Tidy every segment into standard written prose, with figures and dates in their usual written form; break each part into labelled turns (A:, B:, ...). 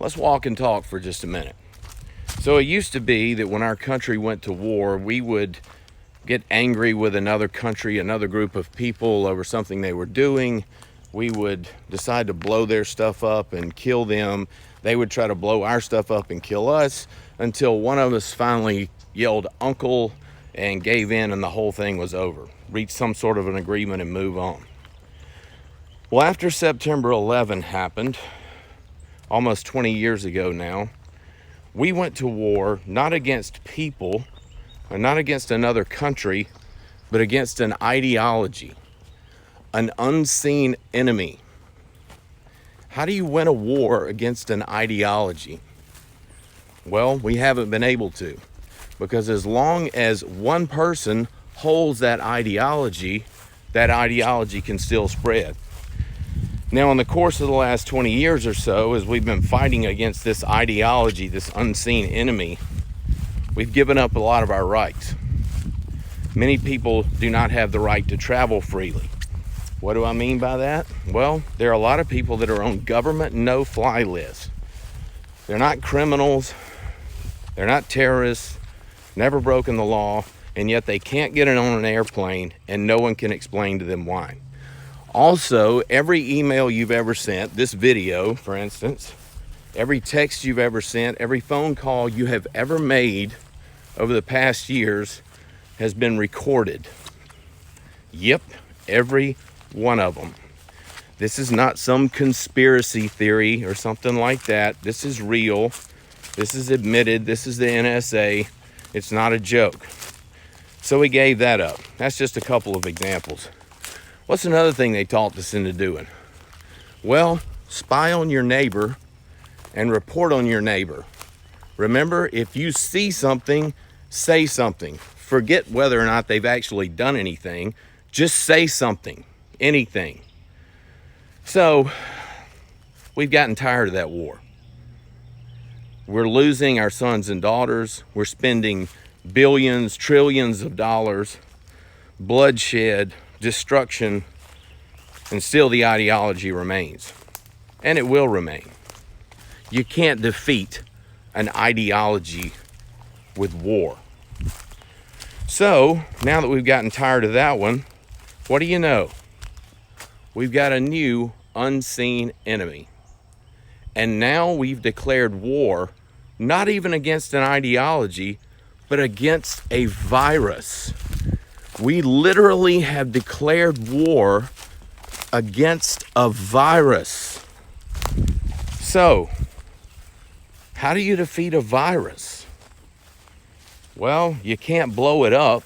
A: Let's walk and talk for just a minute. So it used to be that when our country went to war, we would get angry with another country, another group of people over something they were doing. We would decide to blow their stuff up and kill them. They would try to blow our stuff up and kill us until one of us finally yelled uncle and gave in, and the whole thing was over. Reach some sort of an agreement and move on. Well, after September 11 happened, almost 20 years ago now, we went to war not against people, or not against another country, but against an ideology, an unseen enemy. How do you win a war against an ideology? Well, we haven't been able to, because as long as one person holds that ideology can still spread. Now, in the course of the last 20 years or so, as we've been fighting against this ideology, this unseen enemy, we've given up a lot of our rights. Many people do not have the right to travel freely. What do I mean by that? Well, there are a lot of people that are on government no-fly lists. They're not criminals, they're not terrorists, never broken the law, and yet they can't get on an airplane and no one can explain to them why. Also, every email you've ever sent, this video, for instance, every text you've ever sent, every phone call you have ever made over the past years has been recorded. Yep, every one of them. This is not some conspiracy theory or something like that. This is real. This is admitted. This is the NSA. It's not a joke. So we gave that up. That's just a couple of examples. What's another thing they talked us into doing? Well, spy on your neighbor and report on your neighbor. Remember, if you see something, say something. Forget whether or not they've actually done anything. Just say something, anything. So, we've gotten tired of that war. We're losing our sons and daughters. We're spending billions, trillions of dollars, bloodshed, destruction, and still the ideology remains. And it will remain. You can't defeat an ideology with war. So, now that we've gotten tired of that one, what do you know? We've got a new unseen enemy. And now we've declared war, not even against an ideology, but against a virus. We literally have declared war against a virus. So, how do you defeat a virus? Well, you can't blow it up.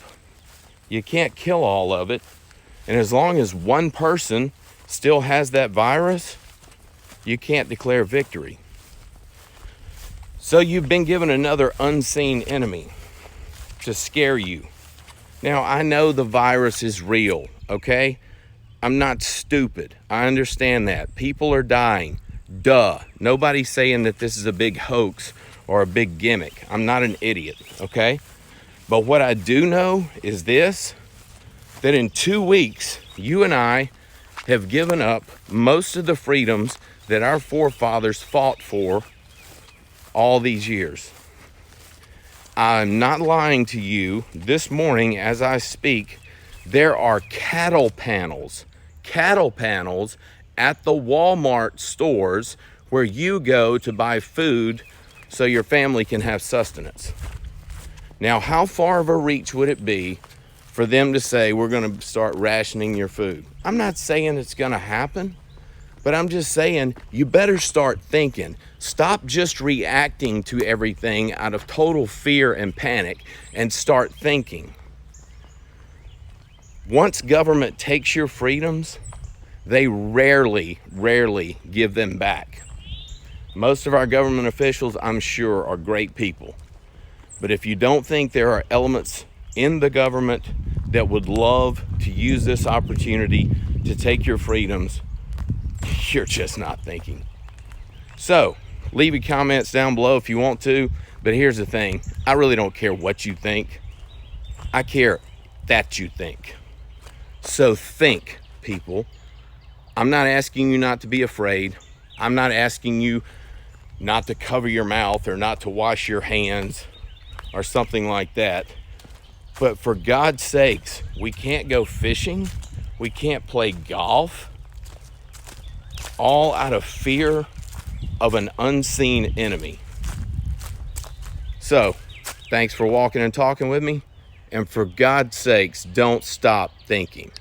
A: You can't kill all of it. And as long as one person still has that virus, you can't declare victory. So you've been given another unseen enemy to scare you. Now, I know the virus is real, okay? I'm not stupid. I understand that. People are dying. Duh. Nobody's saying that this is a big hoax or a big gimmick. I'm not an idiot, okay? But what I do know is this, that in 2 weeks, you and I have given up most of the freedoms that our forefathers fought for all these years. I'm not lying to you. This morning, as I speak, there are cattle panels at the Walmart stores where you go to buy food so your family can have sustenance. Now, how far of a reach would it be for them to say, we're going to start rationing your food? I'm not saying it's going to happen, but I'm just saying you better start thinking. Stop just reacting to everything out of total fear and panic and start thinking. Once government takes your freedoms, they rarely give them back. Most of our government officials, I'm sure, are great people. But if you don't think there are elements in the government that would love to use this opportunity to take your freedoms, you're just not thinking. So, leave your comments down below if you want to, but here's the thing. I really don't care what you think. I care that you think. So think, people. I'm not asking you not to be afraid. I'm not asking you not to cover your mouth or not to wash your hands or something like that. But for God's sakes, we can't go fishing. We can't play golf, all out of fear of an unseen enemy. So, thanks for walking and talking with me. And for God's sakes, don't stop thinking.